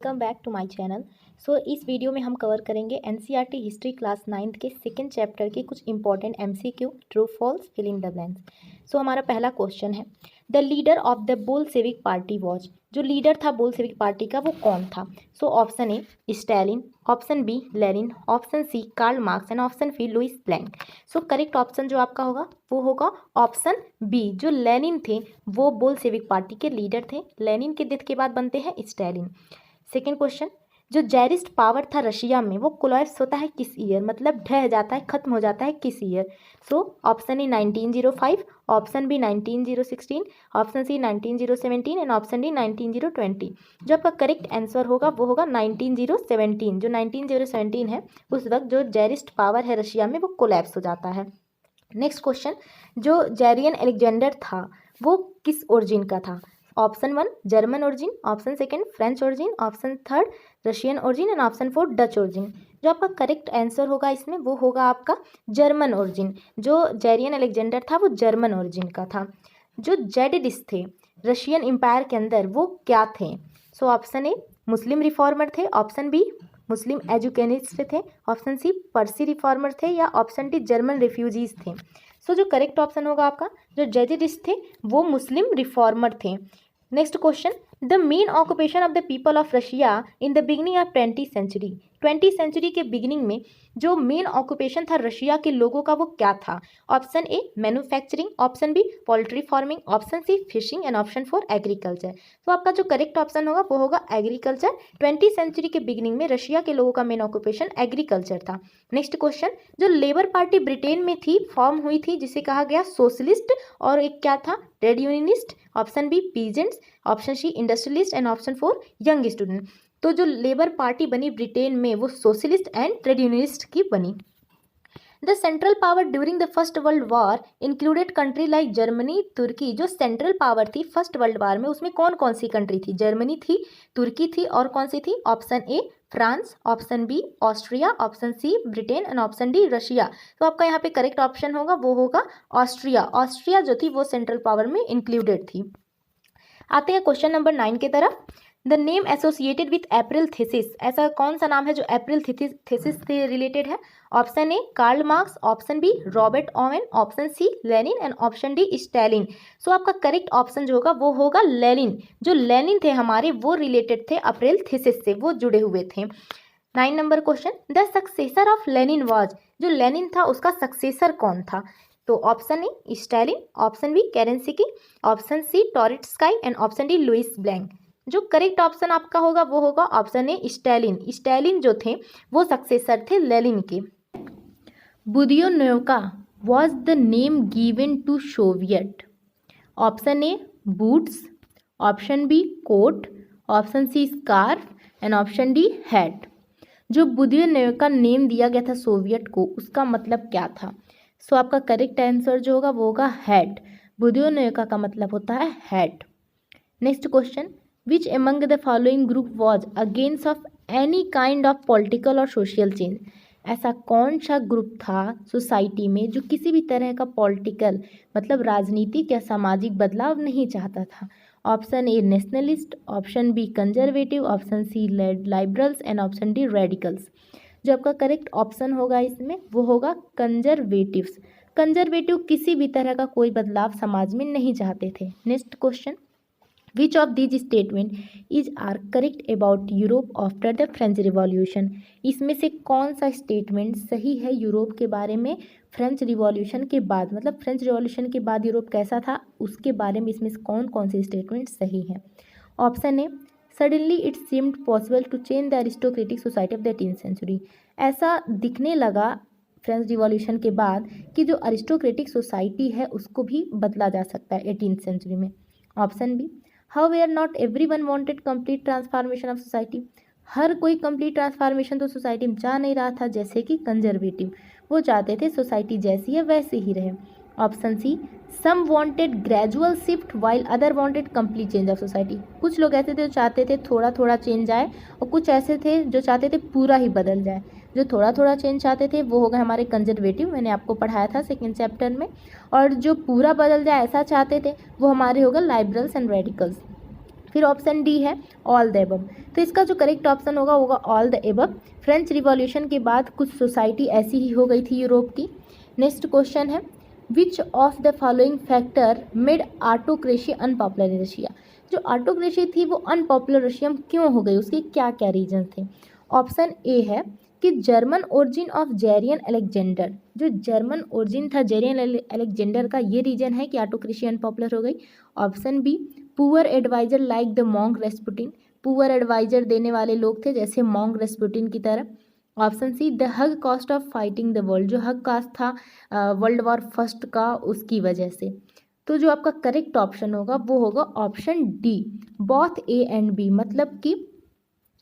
Welcome back to my channel. इस video में हम कवर करेंगे एनसीईआरटी हिस्ट्री क्लास 9th के सेकंड चैप्टर के कुछ important MCQ true false fill in the blanks. हमारा पहला क्वेश्चन है, the leader of the Bolshevik party was, जो लीडर था बोल्शेविक पार्टी का वो कौन था। Option A Stalin, option B Lenin, option C Karl Marx and option C Louis Blanc. Correct option जो आपका होगा वो होगा ऑप्शन बी, जो लेनिन थे वो बोल्शेविक पार्टी के लीडर थे। लेनिन के डेथ के बाद बनते हैं स्टालिन। सेकेंड क्वेश्चन, जो ज़ारिस्ट पावर था रशिया में वो कोलैप्स होता है किस ईयर, मतलब ढह जाता है, खत्म हो जाता है किस year. Option A 1905, option B 1916, option C 1917 and option D 1920। जो आपका करेक्ट आंसर होगा वो होगा 1917। जो 1917 है उस वक्त जो ज़ारिस्ट पावर है रशिया में वो कोलैप्स हो जाता है। नेक्स्ट क्वेश्चन, जो जारियन अलेक्जेंडर था वो किस ओरिजिन का था। Option 1 German origin, option second French origin, option third Russian origin and option 4 Dutch origin. जो आपका करेक्ट आंसर होगा इसमें वो होगा आपका जर्मन ओरिजिन। जो जारियन अलेक्जेंडर था वो जर्मन ओरिजिन का था। जो जेडिडिस थे रशियन एम्पायर के अंदर वो क्या थे। ऑप्शन ए मुस्लिम रिफॉर्मर थे, ऑप्शन बी मुस्लिम एजुकेनिस्ट थे, ऑप्शन सी पर्सी रिफॉर्मर थे या ऑप्शन डी जर्मन रिफ्यूजीज थे। जो करेक्ट ऑप्शन होगा आपका जो जेडिडिस थे वो मुस्लिम रिफॉर्मर थे। Next question, the main occupation of the people of Russia in the beginning of 20th century. 20th century के बिगिनिंग में जो मेन ऑक्यूपेशन था रशिया के लोगों का वो क्या था। Option A manufacturing, option B poultry farming, option C fishing and option 4 agriculture. आपका जो करेक्ट ऑप्शन होगा वो होगा एग्रीकल्चर। 20th सेंचुरी के बिगिनिंग में रशिया के लोगों का मेन ऑक्यूपेशन एग्रीकल्चर था। नेक्स्ट क्वेश्चन, जो लेबर पार्टी ब्रिटेन में थी फॉर्म हुई थी जिसे कहा गया सोशलिस्ट और एक क्या था trade unionist. Option B peasants, option C industrialist and option 4 young student. जो लेबर पार्टी बनी ब्रिटेन में वो सोशलिस्ट एंड ट्रेड यूनियनिस्ट की बनी। The central power during the first world war included country like Germany, Turkey. जो central power थी first world war में उसमें कौन कौन सी कंट्री थी, जर्मनी थी, तुर्की थी और कौन सी थी। Option A France, option B Austria, option C Britain and option D Russia. आपका यहाँ पे करेक्ट ऑप्शन होगा वो होगा ऑस्ट्रिया। ऑस्ट्रिया जो थी वो सेंट्रल पावर में इंक्लूडेड थी। आते हैं क्वेश्चन नंबर 9 की तरफ। The name associated with April thesis, ऐसा कौन सा नाम है जो अप्रैल थीसिस से रिलेटेड है। Option A Karl Marx, option B Robert Owen, option C Lenin and option D Stalin. आपका करेक्ट ऑप्शन जो होगा वो होगा लेनिन। जो लेनिन थे हमारे वो रिलेटेड थे अप्रैल थीसिस से, वो जुड़े हुए थे। 9 number question, the successor of Lenin was, जो लेनिन था उसका सक्सेसर कौन था। Option A Stalin, option B Kerensky, option C Trotsky and option D Louis Blanc. जो करेक्ट ऑप्शन आपका होगा वो होगा ऑप्शन ए स्टालिन। स्टालिन जो थे वो सक्सेसर थे लेनिन के। Budenovka was the name given to Soviet. Option A boots, option B coat, option C scarf and option D hat. जो बुदियोनोव्का नेम दिया गया था सोवियत को उसका मतलब क्या था। आपका करेक्ट आंसर जो होगा वो होगा हैट। बुदियोनोव्का का मतलब होता है hat. Next question, which among the following group was against of any kind of political और सोशल चेंज। ऐसा कौन सा ग्रुप था सोसाइटी में जो किसी भी तरह का पॉलिटिकल मतलब राजनीतिक या सामाजिक बदलाव नहीं चाहता था। Option A nationalist, option B conservative, option C liberals and option D radicals. जो आपका करेक्ट ऑप्शन होगा इसमें वो होगा कंजर्वेटिव्स। कंजर्वेटिव किसी भी तरह का कोई बदलाव समाज में नहीं चाहते थे। Next question, which of these statement is are correct about Europe after the French revolution. इसमें से कौन सा स्टेटमेंट सही है यूरोप के बारे में फ्रेंच रिवॉल्यूशन के बाद, मतलब फ्रेंच रिवॉल्यूशन के बाद यूरोप कैसा था उसके बारे में इसमें कौन कौन से स्टेटमेंट सही है। Option A suddenly it seemed possible to change the aristocratic society of the 18th century. ऐसा दिखने लगा फ्रेंच रिवॉल्यूशन के बाद कि जो अरिस्टोक्रेटिक सोसाइटी है उसको भी बदला जा सकता है 18th सेंचुरी में। Option B however not everyone wanted complete transformation of society. हर कोई कंप्लीट ट्रांसफॉर्मेशन तो सोसाइटी में चाह नहीं रहा था, जैसे कि कंजर्वेटिव वो चाहते थे सोसाइटी जैसी है वैसे ही रहे। Option C some wanted gradual shift while other wanted complete change of society. कुछ लोग ऐसे थे जो चाहते थे थोड़ा थोड़ा चेंज आए और कुछ ऐसे थे जो चाहते थे पूरा ही बदल जाए। जो थोड़ा थोड़ा चेंज चाहते थे वो हो गए हमारे कंजर्वेटिव, मैंने आपको पढ़ाया था सेकेंड चैप्टर में। और जो पूरा बदल जाए ऐसा चाहते थे वो हमारे होगा लिबरल्स एंड रेडिकल्स। फिर ऑप्शन डी है ऑल द एबव। तो इसका जो करेक्ट ऑप्शन होगा होगा all the above. French revolution के बाद कुछ सोसाइटी ऐसी ही हो गई थी यूरोप की। नेक्स्ट क्वेश्चन है विच of the following factor made autocracy unpopular in Russia. जो ऑटोक्रेसी थी वो अनपॉपुलर रशिया में क्यों हो गई, उसके क्या क्या रीजन थे। ऑप्शन ए है कि जर्मन ओरिजिन ऑफ जेरियन अलेक्जेंडर, जो जर्मन ओरिजिन था जेरियन अलेक्जेंडर का, ये रीजन है कि ऑटोक्रेसी अनपॉपुलर हो गई। Option B poor advisor like the monk Rasputin, poor advisor देने वाले लोग थे जैसे मॉन्क रेस्पुटिन की तरह। Option C the huge cost of fighting the world, जो हग कॉस्ट था वर्ल्ड वॉर फर्स्ट का, उसकी वजह से। तो जो आपका करेक्ट ऑप्शन होगा वो होगा option D both A and B, मतलब कि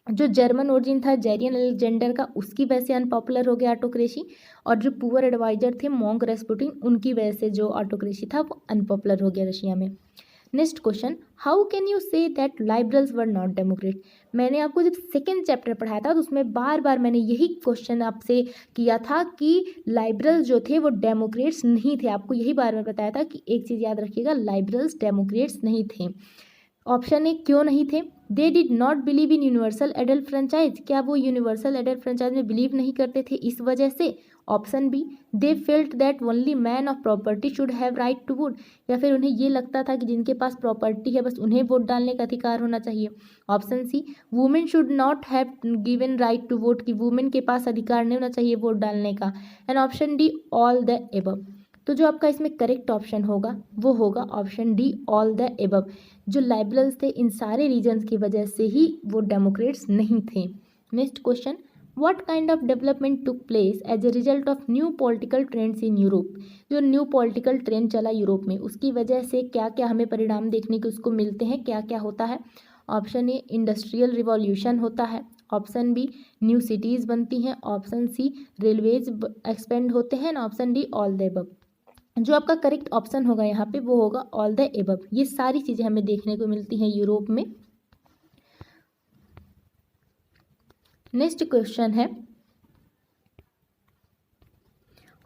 जो जर्मन ओरिजिन था जेरियन अलेक्जेंडर का, उसकी वजह से अनपॉपुलर हो गया ऑटोक्रेसी, और जो पुअर एडवाइजर थे मॉन्क रेस्पुटिन, उनकी वजह से जो ऑटोक्रेसी था वो अनपॉपुलर हो गया रशिया में। Next question how can you say that liberals were not democrat. मैंने आपको जब सेकेंड चैप्टर पढ़ाया था तो उसमें बार बार मैंने यही क्वेश्चन आपसे किया था कि लाइबरल्स जो थे वो डेमोक्रेट्स नहीं थे। आपको यही बार बार बताया था कि एक चीज़ याद रखिएगा, लाइबरल्स डेमोक्रेट्स नहीं थे। ऑप्शन ए क्यों नहीं थे, they did not believe in universal adult franchise, क्या वो यूनिवर्सल एडल्ट फ्रेंचाइज में बिलीव नहीं करते थे इस वजह से। Option B they felt that only man of property should have right to vote, या फिर उन्हें ये लगता था कि जिनके पास प्रॉपर्टी है बस उन्हें वोट डालने का अधिकार होना चाहिए। Option C women should not have given right to vote, कि वुमेन के पास अधिकार नहीं होना चाहिए वोट डालने का। And option D all the above. तो जो आपका इसमें करेक्ट ऑप्शन होगा वो होगा option D all the above. जो लाइबरल्स थे इन सारे रीजन्स की वजह से ही वो डेमोक्रेट्स नहीं थे। Next question what kind of development took place as a result of new political trends in Europe. जो न्यू पॉलिटिकल ट्रेंड चला यूरोप में उसकी वजह से क्या क्या हमें परिणाम देखने को उसको मिलते हैं, क्या क्या होता है। ऑप्शन ए इंडस्ट्रियल रिवॉल्यूशन होता है, ऑप्शन बी न्यू सिटीज़ बनती हैं, ऑप्शन सी रेलवेज एक्सपेंड होते हैं, option D all the above. जो आपका करेक्ट ऑप्शन होगा यहाँ पे वो होगा ऑल द एबव। ये सारी चीज़ें हमें देखने को मिलती हैं यूरोप में। नेक्स्ट क्वेश्चन है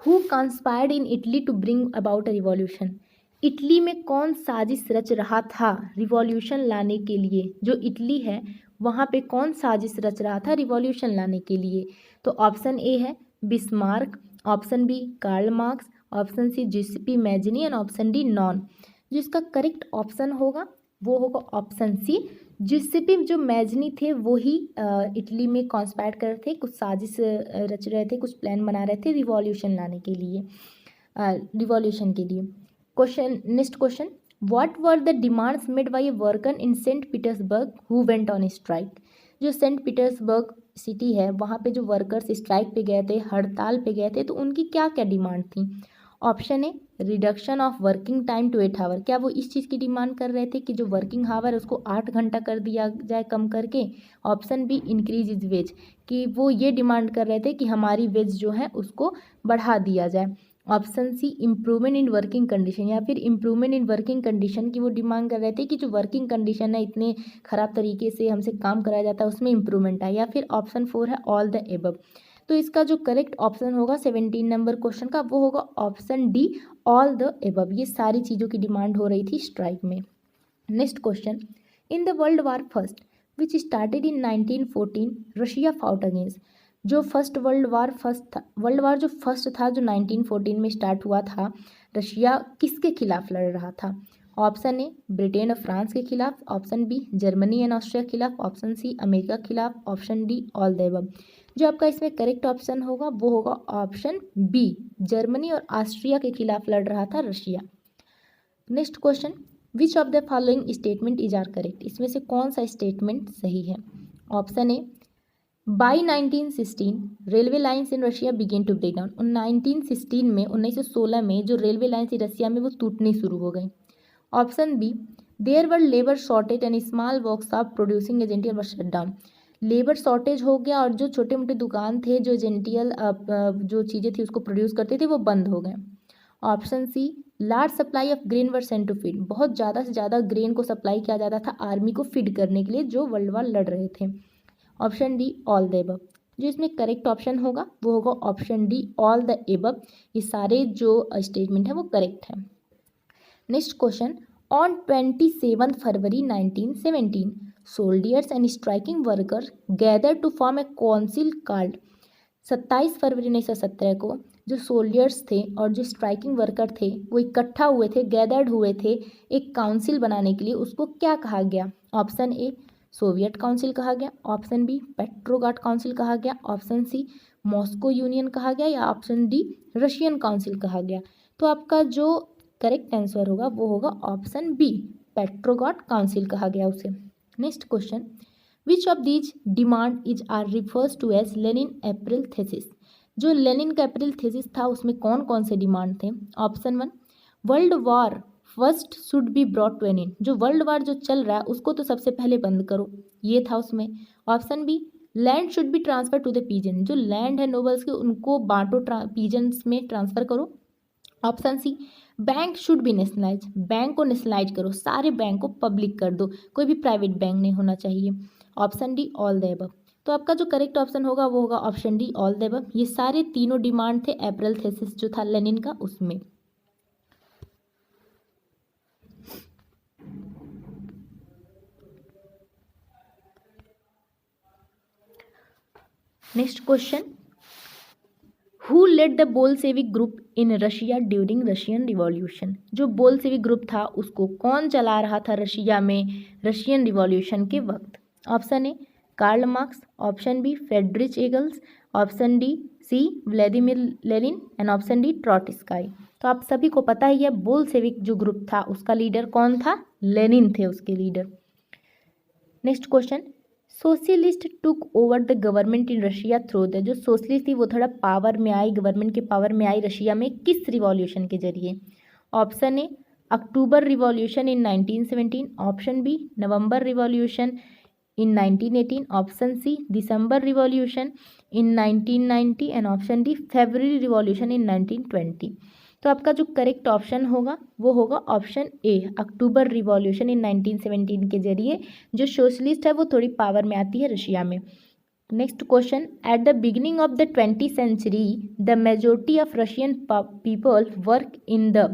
who conspired in Italy to bring about a revolution. Italy में कौन साजिश रच रहा था रिवॉल्यूशन लाने के लिए। जो इटली है वहाँ पे कौन साजिश रच रहा था रिवॉल्यूशन लाने के लिए। तो ऑप्शन ए है Bismarck, option B Karl Marx, option C Giuseppe Mazzini and option D none. जो इसका करेक्ट ऑप्शन होगा वो होगा ऑप्शन सी जिसेपी जो मैजिनी थे वो ही इटली में कॉन्स्पायर कर रहे थे, कुछ साजिश रच रहे थे, कुछ प्लान बना रहे थे रिवॉल्यूशन लाने के लिए, रिवॉल्यूशन के लिए। Question next question what were the demands made by a worker in Saint Petersburg who went on strike. जो सेंट पीटर्सबर्ग सिटी है वहाँ पे जो वर्कर्स स्ट्राइक पे गए थे, हड़ताल पे गए थे, तो उनकी क्या क्या डिमांड थी। Option A reduction of working time to 8 hour, क्या वो इस चीज़ की डिमांड कर रहे थे कि जो वर्किंग आवर है उसको 8 घंटा कर दिया जाए कम करके। Option B increase is wage, कि वो ये डिमांड कर रहे थे कि हमारी वेज जो है उसको बढ़ा दिया जाए। Option C improvement in working condition, या फिर इम्प्रूवमेंट इन वर्किंग कंडीशन की वो डिमांड कर रहे थे कि जो वर्किंग कंडीशन है इतने ख़राब तरीके से हमसे काम कराया जाता है उसमें इम्प्रूवमेंट आए। या फिर ऑप्शन 4 है ऑल द एबव। तो इसका जो करेक्ट ऑप्शन होगा 17 नंबर क्वेश्चन का वो होगा option D all the above. ये सारी चीज़ों की डिमांड हो रही थी स्ट्राइक में। Next question in the world war first which started in 1914 Russia fought against. जो फर्स्ट वर्ल्ड वार जो फर्स्ट था जो 1914 में स्टार्ट हुआ था, रशिया किसके खिलाफ लड़ रहा था। ऑप्शन ए ब्रिटेन और फ्रांस के खिलाफ, option B Germany and Austria के खिलाफ, ऑप्शन सी अमेरिका के खिलाफ, option D all the above. जो आपका इसमें करेक्ट ऑप्शन होगा वो होगा ऑप्शन बी जर्मनी और ऑस्ट्रिया के खिलाफ लड़ रहा था Russia. Next question which of the following statement is are correct. इसमें से कौन सा स्टेटमेंट सही है। Option A by 1916 railway lines in Russia began to break down. 1916 में 1916 में जो रेलवे लाइन्स थी रशिया में वो टूटनी शुरू हो गई। Option B there were labour shortage and small workshop producing essential were shut down. Labour shortage हो गया और जो छोटे मोटे दुकान थे जो एजेंटियल जो चीज़ें थी उसको प्रोड्यूस करते थे वो बंद हो गए। Option C large supply of grain were sent to feed, बहुत ज़्यादा से ज़्यादा ग्रेन को सप्लाई किया जाता था आर्मी को फीड करने के लिए जो वर्ल्ड वार लड़ रहे थे। Option D all the above. जो इसमें करेक्ट ऑप्शन होगा वो होगा option D all the above. ये सारे जो स्टेटमेंट है वो करेक्ट है। Next question on 27 February 1917 soldiers and striking worker gather to form a council called. 27 फरवरी 1917 को जो सोल्डियर्स थे और जो स्ट्राइकिंग वर्कर थे वो इकट्ठा हुए थे, गैदर्ड हुए थे एक काउंसिल बनाने के लिए। उसको क्या कहा गया? ऑप्शन ए सोवियत काउंसिल कहा गया, ऑप्शन बी पेट्रोग्राड काउंसिल कहा गया, ऑप्शन सी मॉस्को यूनियन कहा गया, या ऑप्शन डी रशियन काउंसिल कहा गया। तो आपका जो करेक्ट आंसर होगा वो होगा ऑप्शन बी, पेट्रोग्राड काउंसिल कहा गया उसे। Next question, which of these demand is are refers to as Lenin April thesis. जो लेनिन का अप्रैल थीसिस था उसमें कौन कौन से डिमांड थे? Option 1 world war first should be brought to an end. जो वर्ल्ड वार जो चल रहा है उसको तो सबसे पहले बंद करो, ये था उसमें। Option B land should be transfer to the peasant. जो लैंड है नोबल्स के उनको बांटो, पीजन्स में ट्रांसफर करो। Option C bank should be nationalise. Bank को नेशनलाइज करो, सारे बैंक को पब्लिक कर दो, कोई भी प्राइवेट बैंक नहीं होना चाहिए। Option D all the above. तो आपका जो करेक्ट ऑप्शन होगा वो होगा option D all the above. ये सारे तीनों डिमांड थे अप्रैल थीसिस जो था लेनिन का उसमें। Next question, who led the Bolshevik group in Russia during Russian revolution. जो बोल्शेविक ग्रुप था उसको कौन चला रहा था रशिया में रशियन रिवॉल्यूशन के वक्त? Option A Karl Marx, option B Friedrich Engels, option D C Vladimir Lenin and option D Trotsky. तो आप सभी को पता ही है बोल्शेविक जो ग्रुप था उसका लीडर कौन था? लेनिन थे उसके leader. Next question, socialist took over the government in Russia through the. जो सोशलिस्ट थी वो थोड़ा पावर में आई, गवर्नमेंट के पावर में आई रशिया में किस रिवॉल्यूशन के जरिए? Option A October revolution in 1917, option B November revolution in 1918, option C December revolution in 1990 and option D February revolution in 1920। तो आपका जो करेक्ट ऑप्शन होगा वो होगा option A October revolution in 1917 के जरिए जो सोशलिस्ट है वो थोड़ी पावर में आती है रशिया में। Next question, at the beginning of the 20th century the majority of Russian people work in the.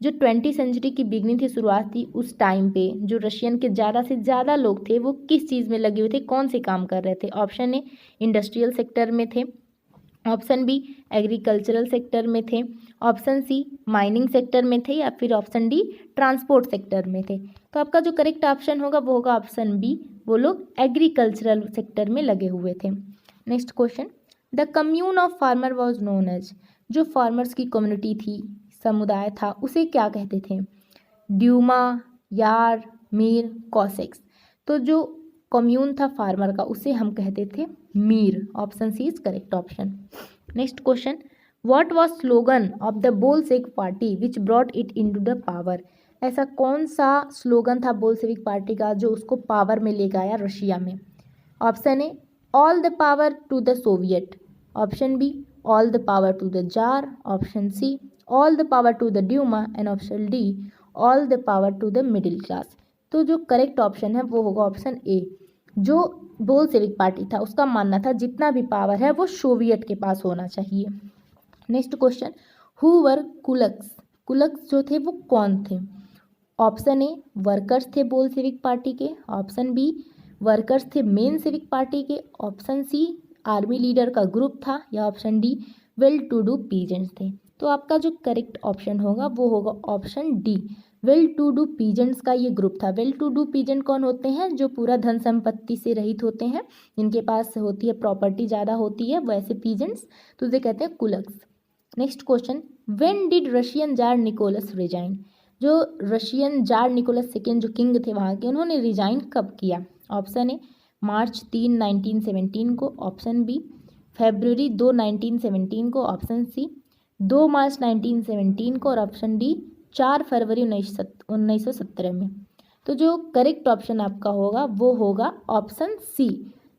जो 20th सेंचुरी की बिगनिंग थी, शुरुआत थी, उस टाइम पे जो रशियन के ज़्यादा से ज़्यादा लोग थे वो किस चीज़ में लगे हुए थे, कौन से काम कर रहे थे? ऑप्शन ए इंडस्ट्रियल सेक्टर में थे, ऑप्शन बी एग्रीकल्चरल सेक्टर में थे, ऑप्शन सी माइनिंग सेक्टर में थे, या फिर ऑप्शन डी ट्रांसपोर्ट सेक्टर में थे। तो आपका जो करेक्ट ऑप्शन होगा वो होगा ऑप्शन बी, वो लोग एग्रीकल्चरल सेक्टर में लगे हुए थे। Next question, the commune of farmer was known as. जो फार्मर्स की कम्युनिटी थी, समुदाय था, उसे क्या कहते थे? ड्यूमा, यार, मीर, कॉसेक्स। तो जो कम्यून था फार्मर का उसे हम कहते थे mir. Option C is correct option. Next question, what was slogan of the Bolshevik party which brought it into the power. ऐसा कौन सा स्लोगन था बोल्शेविक पार्टी का जो उसको पावर में ले गया रशिया में? Option A all the power to the Soviet, option B all the power to the tsar, option C all the power to the Duma and option D all the power to the middle class. तो जो correct option है वो होगा option A. जो Bolshevik party था उसका मानना था जितना भी पावर है वो सोवियत के पास होना चाहिए। Next question, who were kulaks. Kulaks जो थे वो कौन थे? ऑप्शन ए वर्कर्स थे बोल्शेविक पार्टी के, ऑप्शन बी वर्कर्स थे मेन सिविक पार्टी के, ऑप्शन सी आर्मी लीडर का ग्रुप था, या option D well to do peasants थे। तो आपका जो करेक्ट ऑप्शन होगा वो होगा option D, well to do peasants का ये ग्रुप था। वेल टू डू पीजेंट कौन होते हैं? जो पूरा धन संपत्ति से रहित होते हैं, जिनके पास होती है प्रॉपर्टी ज़्यादा होती है, वैसे पीजेंट्स, तो उसे कहते हैं kulaks. Next question, when did Russian tsar Nicholas resign. जो रशियन जार निकोलस सेकेंड जो किंग थे वहाँ के, उन्होंने रिजाइन कब किया? ऑप्शन ए मार्च 3, 1917 को, ऑप्शन बी फरवरी 2, 1917 को, ऑप्शन सी 2 मार्च 1917 को, और ऑप्शन डी 4 फरवरी 1917 में। तो जो करेक्ट ऑप्शन आपका होगा वो होगा ऑप्शन सी,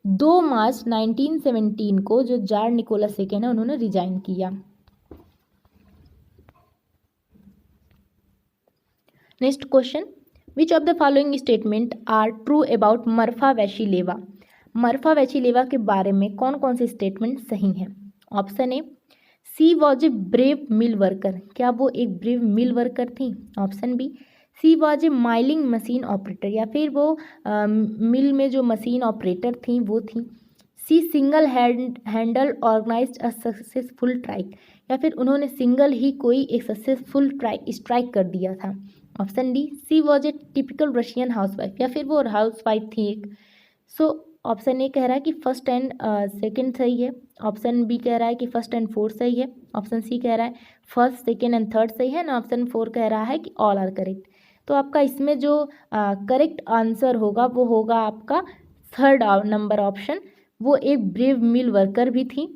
2 मार्च 1917 को जो जार निकोलस सेकेंड है उन्होंने रिजाइन किया। Next question, which of the following statement are true about Marfa Vasilyeva. Marfa Vasilyeva के बारे में कौन कौन से स्टेटमेंट सही हैं? Option A she was a brave mill worker. क्या वो एक ब्रेव मिल वर्कर थी? Option B she was a milling machine operator, या फिर वो मिल में जो मशीन ऑपरेटर थी वो थी। She single handle organised a successful strike, या फिर उन्होंने सिंगल ही कोई एक सक्सेसफुल स्ट्राइक कर दिया था। Option D, she was a typical Russian housewife, या फिर वो हाउसवाइफ थी एक। सो ऑप्शन ए कह रहा है कि फर्स्ट एंड सेकंड सही है। ऑप्शन बी कह रहा है कि फर्स्ट एंड फोर्थ सही है। ऑप्शन सी कह रहा है फर्स्ट सेकंड एंड थर्ड सही है ना। ऑप्शन 4 कह रहा है कि ऑल आर करेक्ट। तो आपका इसमें जो करेक्ट आंसर होगा वो होगा आपका थर्ड नंबर ऑप्शन। वो एक ब्रेव मिल वर्कर भी थी,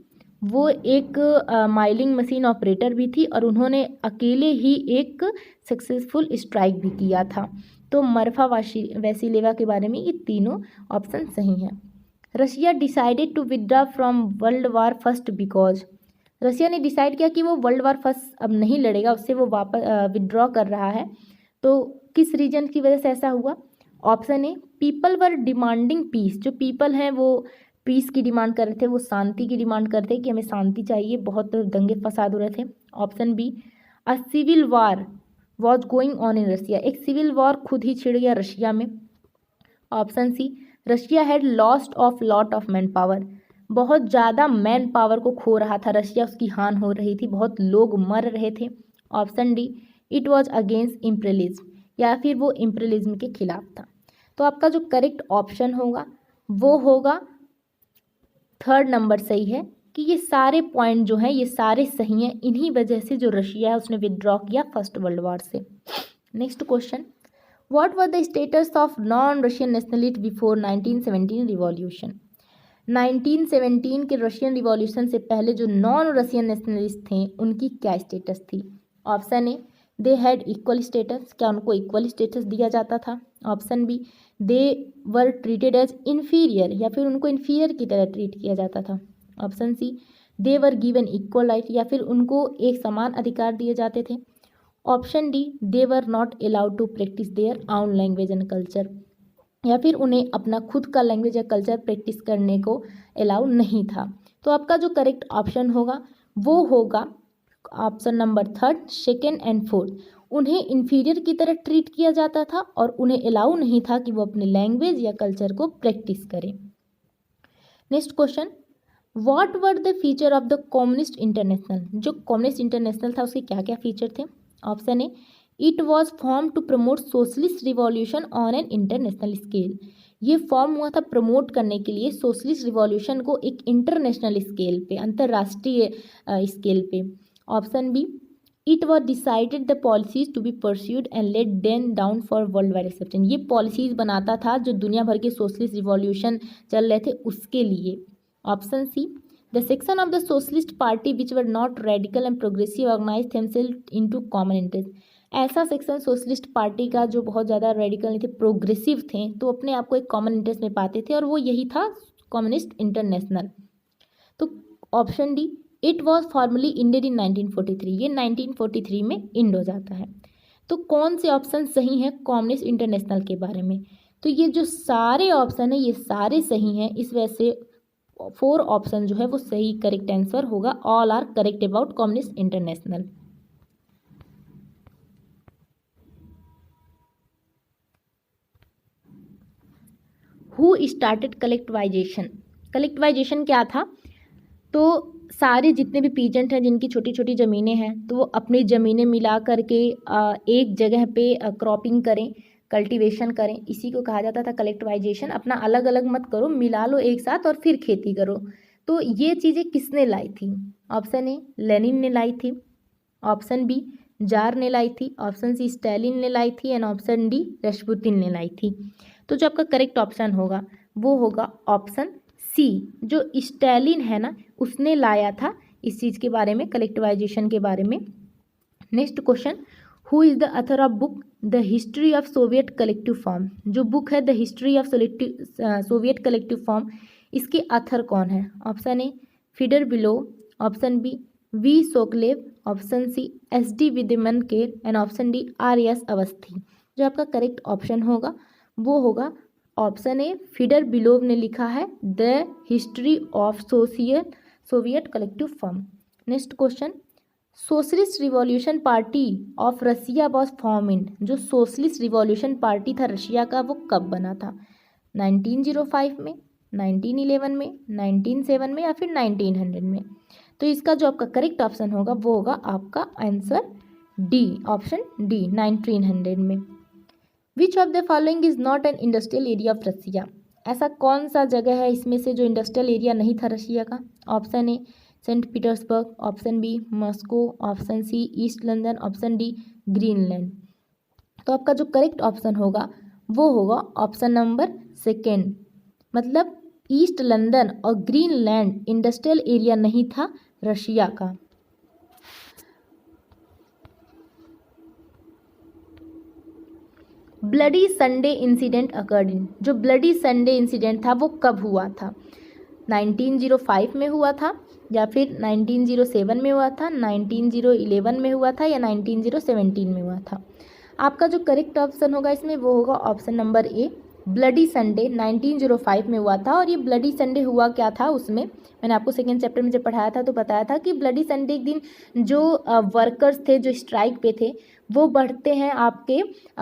वो एक माइलिंग मशीन ऑपरेटर भी थी, और उन्होंने अकेले ही एक सक्सेसफुल स्ट्राइक भी किया था। तो मरफा वैसिलेवा के बारे में ये तीनों ऑप्शन सही हैं। Russia decided to withdraw from world war first because, Russia ने डिसाइड किया कि वो वर्ल्ड वार फर्स्ट अब नहीं लड़ेगा, उससे वो वापस विड्रॉ कर रहा है। तो किस रीजन की वजह से ऐसा हुआ? Option A, people were demanding peace, जो पीपल हैं वो पीस की डिमांड कर रहे थे, वो शांति की डिमांड कर रहे थे कि हमें शांति चाहिए, बहुत दंगे फसाद हो रहे थे। Option B, a civil war was going on in Russia, एक सिविल वॉर खुद ही छिड़ गया रशिया में। Option C, Russia had lost of lot of man power, बहुत ज़्यादा मैन पावर को खो रहा था रशिया, उसकी हानि हो रही थी, बहुत लोग मर रहे थे। Option D, it was against imperialism, या फिर वो इम्पीरियलिज्म के खिलाफ था। तो आपका जो करेक्ट ऑप्शन होगा वो होगा थर्ड नंबर सही है कि ये सारे पॉइंट जो हैं ये सारे सही हैं, इन्हीं वजह से जो रशिया है उसने विदड्रॉ किया फर्स्ट वर्ल्ड वॉर से। Next question, what were the status of non Russian nationalist before 1917 revolution? 1917 के रशियन रिवॉल्यूशन से पहले जो नॉन रशियन नेशनलिस्ट थे उनकी क्या स्टेटस थी? Option A, they had equal status, क्या उनको इक्वल स्टेटस दिया जाता था? Option B, they were treated as inferior, या फिर उनको इन्फीरियर की तरह ट्रीट किया जाता था? Option C, they were given equal right, या फिर उनको एक समान अधिकार दिए जाते थे? Option D, they were not allowed to practise their own language and culture, या फिर उन्हें अपना खुद का लैंग्वेज या कल्चर प्रैक्टिस करने को अलाउ नहीं था। तो आपका जो करेक्ट ऑप्शन होगा वो होगा option number third, second and fourth. उन्हें इन्फीरियर की तरह ट्रीट किया जाता था और उन्हें अलाउ नहीं था कि वो अपने लैंग्वेज या कल्चर को प्रैक्टिस करें। Next question, what were the feature of the communist international? जो कम्युनिस्ट इंटरनेशनल था उसके क्या क्या फीचर थे? Option A, it was form to promote socialist revolution on an international scale, ये फॉर्म हुआ था प्रमोट करने के लिए सोशलिस्ट रिवॉल्यूशन को एक इंटरनेशनल स्केल पे, अंतर्राष्ट्रीय स्केल पे। Option B, it was decided the policies to be pursued and let then down for world wide acceptance, ये पॉलिसीज बनाता था जो दुनिया भर के सोशलिस्ट रिवॉल्यूशन चल रहे थे उसके लिए। Option C, the section of the socialist party which were not radical and progressive organise themself into common interest, ऐसा सेक्शन सोशलिस्ट पार्टी का जो बहुत ज़्यादा रेडिकल नहीं थे, प्रोग्रेसिव थे, तो अपने आप को एक कॉमन इंटरेस्ट में पाते थे, और वो यही था कम्युनिस्ट इंटरनेशनल। तो option D, it was formally ended in 1943, ये 1943 में इंड हो जाता है। तो कौन से ऑप्शन सही हैं कम्युनिस्ट इंटरनेशनल के बारे में? तो ये जो सारे ऑप्शन है ये सारे सही हैं, इस वजह से 4 ऑप्शन जो है वो सही करेक्ट आंसर होगा, all are correct about communist international. Who started collectivisation? Collectivisation क्या था? तो सारे जितने भी पीजेंट हैं जिनकी छोटी छोटी ज़मीनें हैं तो वो अपनी ज़मीनें मिला करके एक जगह पे क्रॉपिंग करें, कल्टीवेशन करें, इसी को कहा जाता था कलेक्टिवाइजेशन। अपना अलग अलग मत करो, मिला लो एक साथ और फिर खेती करो। तो ये चीज़ें किसने लाई थी? ऑप्शन ए, लेनिन ने लाई थी। ऑप्शन बी, जार ने लाई थी। ऑप्शन सी, स्टालिन ने लाई थी। एंड ऑप्शन डी, रास्पुतिन ने लाई थी। तो जो आपका करेक्ट ऑप्शन होगा वो होगा ऑप्शन सी, जो स्टालिन है ना उसने लाया था इस चीज़ के बारे में, कलेक्टिवाइजेशन के बारे में। Next question, who is the author of book the history of Soviet collective farm? जो बुक है the history of Soviet collective farm, इसके ऑथर कौन है? Option A, Fyodor Belov. Option B, V Sokolov. Option C, SD विद्यमनकेर। And option D, RS Awasthi. जो आपका correct option होगा वो होगा ऑप्शन ए, फीडर बिलोव ने लिखा है the history of Soviet collective farm. Next question, socialist revolution party of Russia was form in, जो सोशलिस्ट रिवॉल्यूशन पार्टी था रशिया का वो कब बना था? 1905 में, 1911 में, 1907 में या फिर 1900 में? तो इसका जो आपका करेक्ट ऑप्शन होगा वो होगा आपका आंसर डी, ऑप्शन डी, 1900 में। Which of the following is not an industrial area of Russia, ऐसा कौन सा जगह है इसमें से जो इंडस्ट्रियल एरिया नहीं था रशिया का? Option A Saint Petersburg, option B Moscow, option C East London, option D Greenland. तो आपका जो करेक्ट ऑप्शन होगा वो होगा ऑप्शन नंबर सेकेंड, मतलब ईस्ट लंदन और ग्रीनलैंड इंडस्ट्रियल एरिया नहीं था रशिया का। Bloody Sunday incident occurred in, जो ब्लडी संडे इंसिडेंट था वो कब हुआ था? 1905 में हुआ था या फिर 1907 में हुआ था, 1911 में हुआ था या 1917 में हुआ था? आपका जो करेक्ट ऑप्शन होगा इसमें वो होगा option number A, bloody Sunday 1905 में हुआ था। और ये ब्लडी संडे हुआ क्या था उसमें, मैंने आपको सेकेंड चैप्टर में जब पढ़ाया था तो बताया था कि ब्लडी संडे के दिन जो वर्कर्स थे जो स्ट्राइक पे थे वो बढ़ते हैं आपके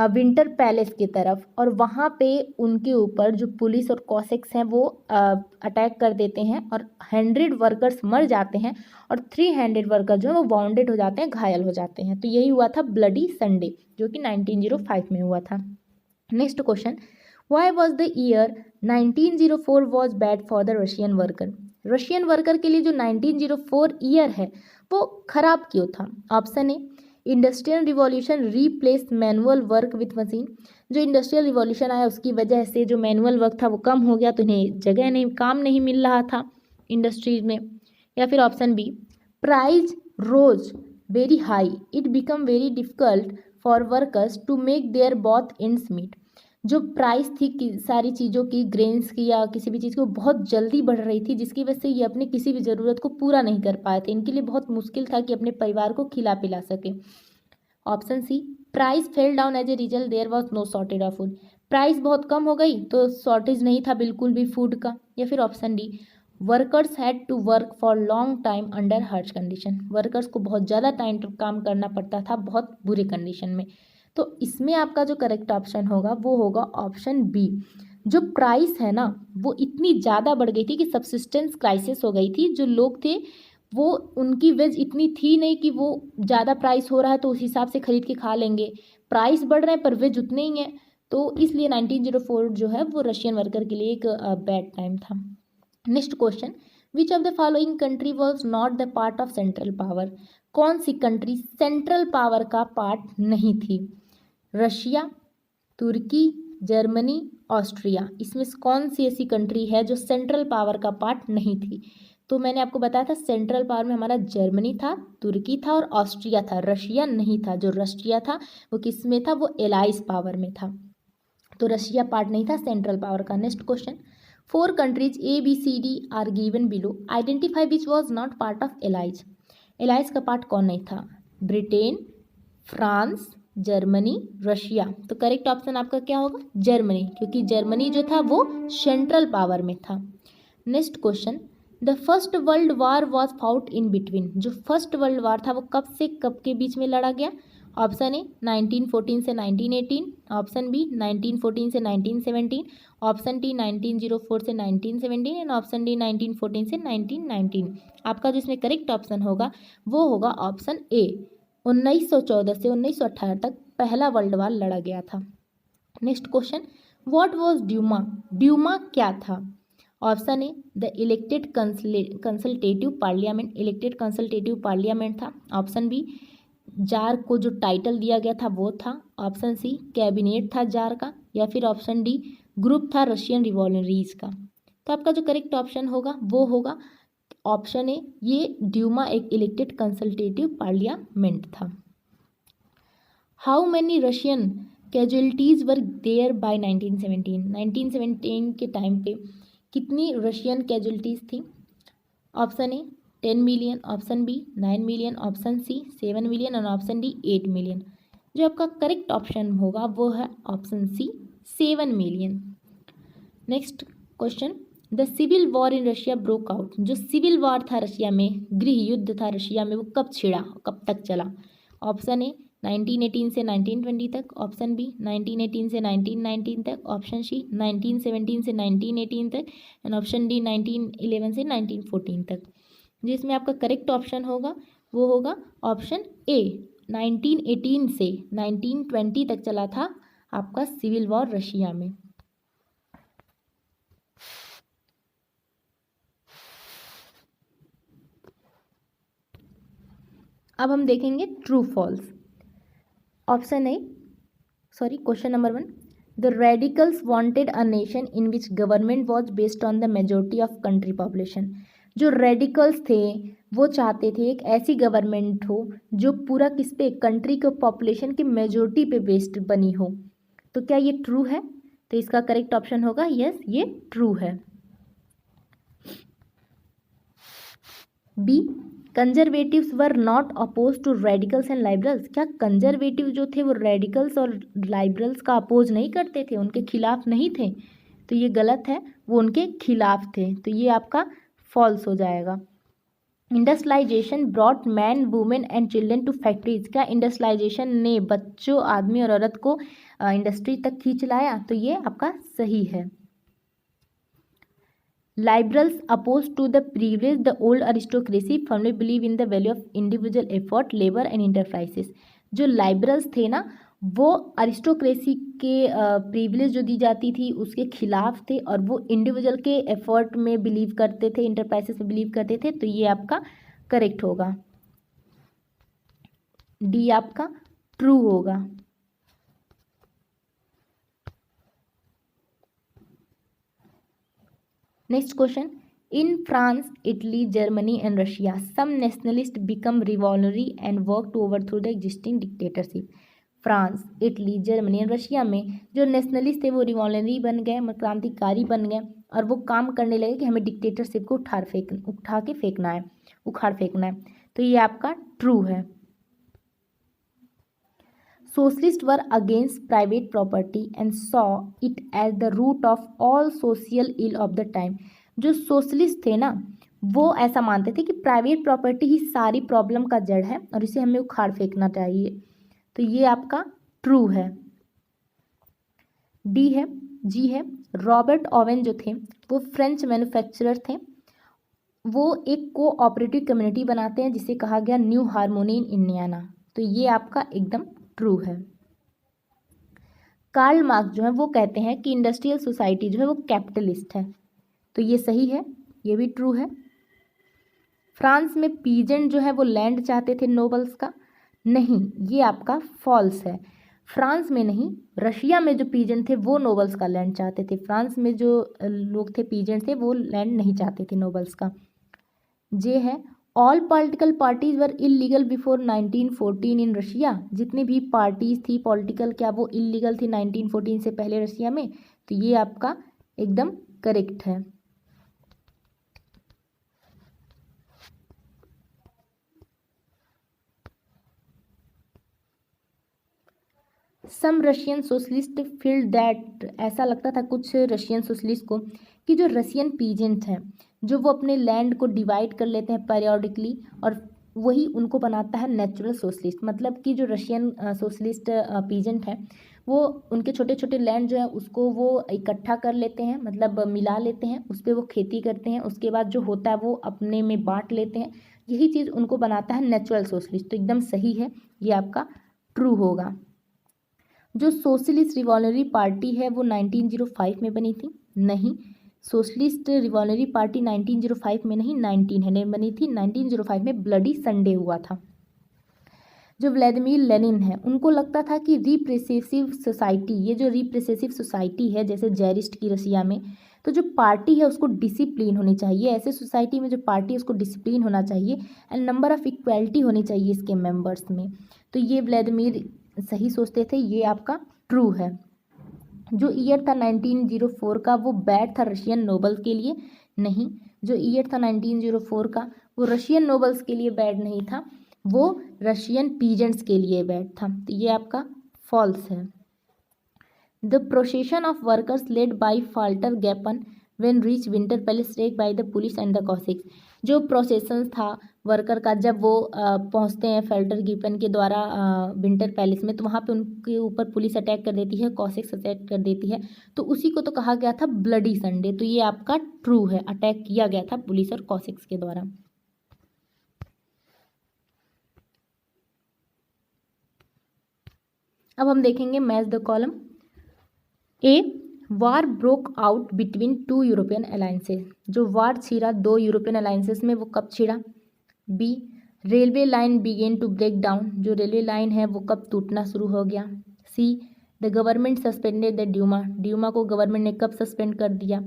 विंटर पैलेस की तरफ, और वहाँ पे उनके ऊपर जो पुलिस और कॉसेक्स हैं वो अटैक कर देते हैं और 100 वर्कर्स मर जाते हैं और 300 वर्कर जो है वो वाउंडेड हो जाते हैं, घायल हो जाते हैं। तो यही हुआ था ब्लडी संडे जो कि 1905 में हुआ था। Next question, why was the year 1904 was bad for the Russian worker, Russian worker के लिए जो 1904 ईयर है वो खराब क्यों था? Option A, industrial revolution replace manual work with machine, जो इंडस्ट्रियल रिवॉल्यूशन आया उसकी वजह से जो मैनुअल वर्क था वो कम हो गया तो इन्हें जगह नहीं, काम नहीं मिल रहा था इंडस्ट्रीज में। या फिर option B, price rose very high, it become very difficult for workers to make their both ends meet, जो प्राइस थी कि सारी चीज़ों की, ग्रेन्स की या किसी भी चीज़ की, वो बहुत जल्दी बढ़ रही थी जिसकी वजह से ये अपनी किसी भी ज़रूरत को पूरा नहीं कर पाए थे, इनके लिए बहुत मुश्किल था कि अपने परिवार को खिला पिला सके। Option C, price fell down as a result there was no shortage of food, price बहुत कम हो गई तो शॉर्टेज नहीं था बिल्कुल भी फूड का। या फिर option D, workers had to work for long time under harsh condition, workers को बहुत ज़्यादा टाइम काम करना पड़ता था बहुत बुरे कंडीशन में। तो इसमें आपका जो करेक्ट ऑप्शन होगा वो होगा ऑप्शन बी, जो प्राइस है ना वो इतनी ज़्यादा बढ़ गई थी कि सब्सिस्टेंस क्राइसिस हो गई थी, जो लोग थे वो उनकी वेज इतनी थी नहीं कि वो ज़्यादा प्राइस हो रहा है तो उस हिसाब से खरीद के खा लेंगे, प्राइस बढ़ रहे हैं पर वेज उतने ही हैं। तो इसलिए 1904 जो है वो रशियन वर्कर के लिए एक बैड टाइम था। Next question, which of the following country was not the part of central power, कौन सी कंट्री सेंट्रल पावर का पार्ट नहीं थी? रशिया, तुर्की, जर्मनी, ऑस्ट्रिया, इसमें कौन सी ऐसी कंट्री है जो सेंट्रल पावर का पार्ट नहीं थी? तो मैंने आपको बताया था सेंट्रल पावर में हमारा जर्मनी था, तुर्की था और ऑस्ट्रिया था, रशिया नहीं था। जो रशिया था वो किस में था, वो एलाइज पावर में था, तो रशिया पार्ट नहीं था सेंट्रल पावर का। Next question, 4 countries ABCD are given below, identify which was not part of allies, allies का पार्ट कौन नहीं था? Britain, France, Germany, Russia. तो करेक्ट ऑप्शन आपका क्या होगा? जर्मनी, क्योंकि जर्मनी जो था वो सेंट्रल पावर में था। Next question, the first world war was fought in between, जो फर्स्ट वर्ल्ड वार था वो कब से कब के बीच में लड़ा गया? ऑप्शन ए 1914 से 1918, ऑप्शन बी 1914 से 1917, ऑप्शन डी 1904 से 1917 एंड ऑप्शन डी 1914 से 1919। आपका जो इसमें करेक्ट ऑप्शन होगा वो होगा ऑप्शन ए, 1914 से 1918 तक पहला वर्ल्ड वार लड़ा गया था। Next question, what was Duma, Duma क्या था? Option A, the elected consultative parliament, elected consultative parliament था। ऑप्शन बी, जार को जो टाइटल दिया गया था वो था। ऑप्शन सी, कैबिनेट था जार का। या फिर ऑप्शन डी, ग्रुप था रशियन रिवॉल्यूशनरीज का। तो आपका जो करेक्ट ऑप्शन होगा वो होगा ऑप्शन ए, ये ड्यूमा एक इलेक्टेड कंसल्टेटिव पार्लियामेंट था। How many Russian casualties were there by 1917, 1917 के टाइम पे कितनी रशियन कैजुअलिटीज़ थी? Option A 10 million, option B 9 million, option C 7 million और ऑप्शन डी 8 मिलियन। जो आपका करेक्ट ऑप्शन होगा वो है option C 7 million. Next question, the civil war in Russia broke out, जो सिविल वॉर था रशिया में, गृह युद्ध था रशिया में, वो कब छिड़ा, कब तक चला? ऑप्शन ए 1918 से 1920 तक, ऑप्शन बी 1918 से 1919 तक, ऑप्शन सी 1917 से 1918 तक, एंड ऑप्शन डी 1911 से 1914 तक। जिसमें आपका करेक्ट ऑप्शन होगा वो होगा ऑप्शन ए, 1918 से 1920 तक चला था आपका सिविल वॉर रशिया में। अब हम देखेंगे true false. Option A, sorry, question number 1, the radicals wanted a nation in which government was based on the majority of country population. जो रेडिकल्स थे वो चाहते थे एक ऐसी गवर्नमेंट हो जो पूरा किस पे, कंट्री के पॉपुलेशन की मेजोरिटी पे बेस्ड बनी हो। तो क्या ये ट्रू है? तो इसका करेक्ट ऑप्शन होगा यस, ये ट्रू है। B, conservatives were not oppose to radicals and liberals. क्या कंजर्वेटिव जो थे वो रेडिकल्स और लाइबरल्स का अपोज नहीं करते थे, उनके खिलाफ नहीं थे? तो ये गलत है, वो उनके खिलाफ थे। तो ये आपका फॉल्स हो जाएगा। Industrialisation brought man women and children to factories. क्या इंडस्ट्रियलाइजेशन ने बच्चों, आदमी और औरत को इंडस्ट्री तक खींच लाया? तो ये आपका सही है। Liberals opposed to the privilege, the old aristocracy firmly believe in the value of individual effort, labor and enterprises। जो लाइबरल्स थे ना, वो अरिस्टोक्रेसी के प्रिविलेज जो दी जाती थी उसके खिलाफ थे, और वो इंडिविजुअल के एफर्ट में बिलीव करते थे, इंटरप्राइजेस में बिलीव करते थे। तो ये आपका करेक्ट होगा, डी आपका ट्रू होगा। Next question, in France, Italy, Germany and Russia some nationalist become revolutionary and work to overthrow the existing dictatorship. France, Italy, Germany and Russia में जो नेशनलिस्ट थे वो रिवॉल्यूशनरी बन गए, क्रांतिकारी बन गए, और वो काम करने लगे कि हमें डिक्टेटरशिप को उठा के फेंकना है, उखाड़ फेंकना है। तो ये आपका ट्रू है। Socialists were against private property and saw it as the root of all social ill of the time। जो सोशलिस्ट थे ना, वो ऐसा मानते थे कि प्राइवेट प्रॉपर्टी ही सारी प्रॉब्लम का जड़ है और इसे हमें उखाड़ फेंकना चाहिए। तो ये आपका ट्रू है, डी है। जी है, रॉबर्ट ओवेन जो थे वो फ्रेंच मैन्युफैक्चरर थे। वो एक कोऑपरेटिव कम्युनिटी बनाते हैं जिसे कहा गया न्यू हार्मोनी इन इंडियाना। तो ये आपका एकदम ट्रू है। कार्ल मार्क्स जो है वो कहते हैं कि इंडस्ट्रियल सोसाइटी जो है वो कैपिटलिस्ट है। तो ये सही है, ये भी ट्रू है। फ्रांस में पीजेंट जो है वो लैंड चाहते थे नोबल्स का, नहीं, ये आपका फॉल्स है। फ्रांस में नहीं, रशिया में जो पीजेंट थे वो नोबल्स का लैंड चाहते थे। फ्रांस में जो लोग थे, पीजेंट थे, वो लैंड नहीं चाहते थे नोबल्स का। जे है, all political parties were illegal before 1914 in Russia. जितनी भी पार्टीज थी पॉलिटिकल, क्या वो इलीगल थी 1914 से पहले रशिया में? तो ये आपका एकदम करेक्ट है। सम रशियन सोशलिस्ट फील्ड दैट, ऐसा लगता था कुछ रशियन सोशलिस्ट को कि जो रशियन पीजेंट हैं, जो वो अपने लैंड को डिवाइड कर लेते हैं पीरियोडिकली, और वही उनको बनाता है नेचुरल सोशलिस्ट। मतलब कि जो रशियन सोशलिस्ट पीजेंट हैं, वो उनके छोटे छोटे लैंड जो है उसको वो इकट्ठा कर लेते हैं, मतलब मिला लेते हैं, उस पर वो खेती करते हैं, उसके बाद जो होता है वो अपने में बांट लेते हैं। यही चीज़ उनको बनाता है नेचुरल सोशलिस्ट। तो एकदम सही है, ये आपका ट्रू होगा। जो सोशलिस्ट रिवॉल्यूशनरी पार्टी है वो 1905 में बनी थी, नहीं, सोशलिस्ट रिवॉल्यूशनरी पार्टी 1905 में नहीं, 1900 में बनी थी। 1905 में ब्लडी संडे हुआ था। जो व्लादिमीर लेनिन है, उनको लगता था कि रिप्रेसेसिव सोसाइटी, ये जो रिप्रेसेसिव सोसाइटी है जैसे ज़ारिस्ट की रशिया में, तो जो पार्टी है उसको डिसिप्लिन होनी चाहिए। ऐसे सोसाइटी में जो पार्टी है उसको डिसिप्लिन होना चाहिए, एंड नंबर ऑफ इक्वालिटी होनी चाहिए इसके मेंबर्स में। तो ये व्लादिमीर सही सोचते थे, ये आपका ट्रू है। जो ईयर था 1904 का वो बैड था रशियन नोबल्स के लिए, नहीं, जो ईयर था 1904 का वो रशियन नोबल्स के लिए बैड नहीं था, वो रशियन पीजेंट्स के लिए बैड था। तो ये आपका फॉल्स है। The procession of workers led by Father Gapon when reach Winter Palace take by the police and the Cossacks. जो प्रोसेशन था वर्कर का, जब वो पहुंचते हैं फेल्टर गिबन के द्वारा विंटर पैलेस में, तो वहाँ पे उनके ऊपर पुलिस अटैक कर देती है, कॉसिक्स अटैक कर देती है, तो उसी को तो कहा गया था ब्लडी संडे। तो ये आपका ट्रू है, अटैक किया गया था पुलिस और कॉसिक्स के द्वारा। अब हम देखेंगे match the column. A, war broke out between two European alliances. जो वार छिड़ा दो यूरोपियन अलायंसेस में, वो कब छिड़ा? B, railway line began to break down. जो रेलवे लाइन है वो कब टूटना शुरू हो गया? C, the government suspended the Duma. Duma को गवर्नमेंट ने कब सस्पेंड कर दिया?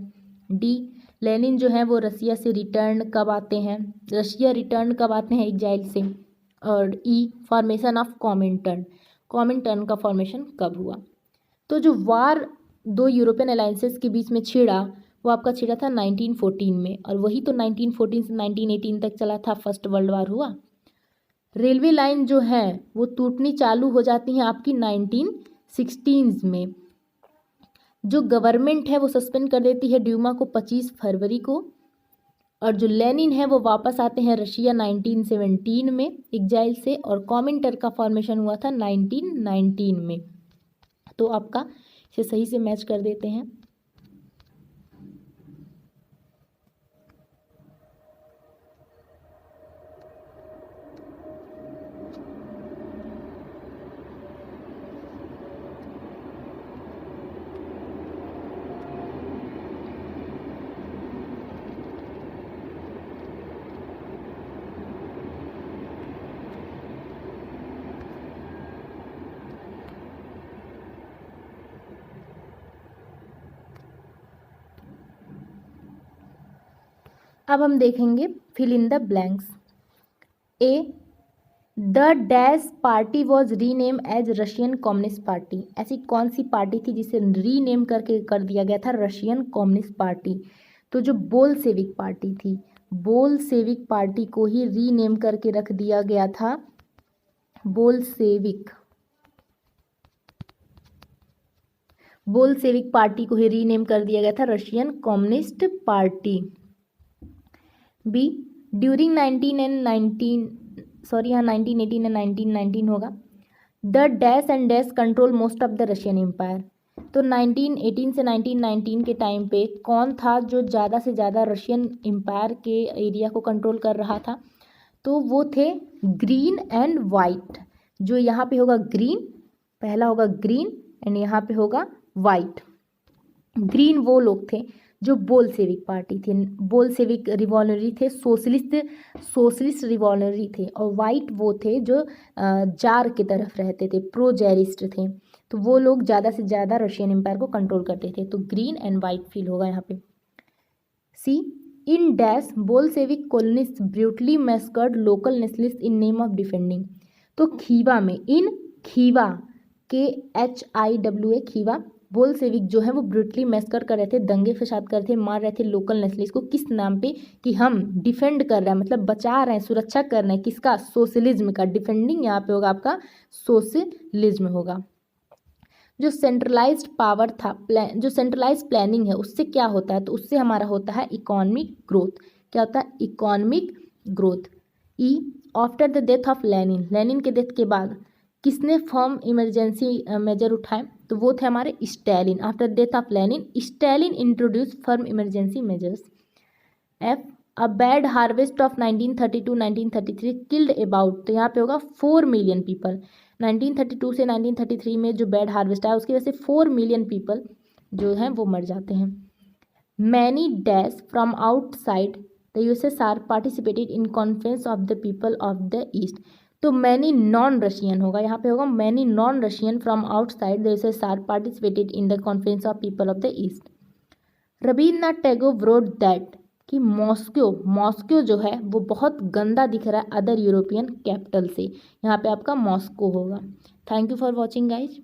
डी, लेनिन जो है वो रसिया से रिटर्न कब आते हैं? रशिया रिटर्न कब आते हैं एग्जाइल से? और ई, फॉर्मेशन ऑफ कॉमिंटर्न। कॉमिंटर्न का फॉर्मेशन कब हुआ? तो जो वार दो यूरोपियन अलायंसेस के बीच में छिड़ा, वो आपका छिड़ा था 1914 में, और वही तो 1914 से 1918 तक चला था, फर्स्ट वर्ल्ड वार हुआ। रेलवे लाइन जो है वो टूटनी चालू हो जाती हैं आपकी 1916 में। जो गवर्नमेंट है वो सस्पेंड कर देती है ड्यूमा को 25 फरवरी को, और जो लेनिन है वो वापस आते हैं रशिया 1917 में एग्जाइल से, और कॉमिंटर का फॉर्मेशन हुआ था 1919 में। तो आपका इसे सही से मैच कर देते हैं। अब हम देखेंगे fill in the blanks. A, the dash party was rename as Russian Communist Party. ऐसी कौन सी पार्टी थी जिसे रीनेम करके कर दिया गया था रशियन कम्युनिस्ट पार्टी? तो जो बोल्शेविक पार्टी थी, बोल्शेविक पार्टी को ही रीनेम करके रख दिया गया था बोल्शेविक पार्टी को ही रीनेम कर दिया गया था Russian Communist Party. B, during 1918 and 1919 होगा। The dash and dash control most of the Russian empire. तो 1918 से 1919 के टाइम पे कौन था जो ज़्यादा से ज़्यादा रशियन एम्पायर के एरिया को कंट्रोल कर रहा था? तो वो थे ग्रीन एंड वाइट। जो यहाँ पे होगा ग्रीन, पहला होगा ग्रीन एंड यहाँ पे होगा वाइट। ग्रीन वो लोग थे जो बोल्शेविक पार्टी थे, बोल्शेविक रिवॉल्यूशनरी थे, सोशलिस्ट रिवॉल्यूशनरी थे, और वाइट वो थे जो जार की तरफ रहते थे, प्रो जारिस्ट थे। तो वो लोग ज़्यादा से ज़्यादा रशियन एम्पायर को कंट्रोल करते थे। तो ग्रीन एंड वाइट फील होगा यहाँ पे। C, in dash Bolshevik colonist brutally massacred local nationalist in name of defending. तो खीवा में, इन खीवा KHIWA खीवा, बोल्शेविक जो है वो ब्रूटली मैस्कर कर रहे थे, दंगे फसाद कर रहे थे, मार रहे थे लोकल नेशनलिस्ट को। किस नाम पे? कि हम डिफेंड कर रहे हैं, मतलब बचा रहे हैं, सुरक्षा कर रहे हैं किसका? सोशलिज्म का। डिफेंडिंग यहाँ पे होगा आपका सोशलिज्म होगा। जो सेंट्रलाइज्ड पावर था, जो सेंट्रलाइज्ड प्लानिंग है, उससे क्या होता है? तो उससे हमारा होता है इकोनॉमिक ग्रोथ। क्या होता है? Economic growth. E, after the death of Lenin, Lenin के डेथ के बाद किसने फर्म इमरजेंसी मेजर उठाए? तो वो थे हमारे Stalin. After death of Lenin, Stalin introduce firm emergency measures. F, a bad harvest of 1932-1933 killed about, तो यहाँ पे होगा 4 मिलियन पीपल। 1932 से 1933 में जो बैड हार्वेस्ट आया उसकी वजह से 4 मिलियन पीपल जो हैं वो मर जाते हैं। Many dash from outside the USSR participated in conference of the people of the east. तो मैनी नॉन रशियन होगा, यहाँ पे होगा many non Russian from outside the USSR participated in the conference of people of the east. Rabindranath Tagore wrote that कि Moscow जो है वो बहुत गंदा दिख रहा है अदर यूरोपियन कैपिटल से। यहाँ पे आपका मॉस्को होगा। Thank you for watching guys.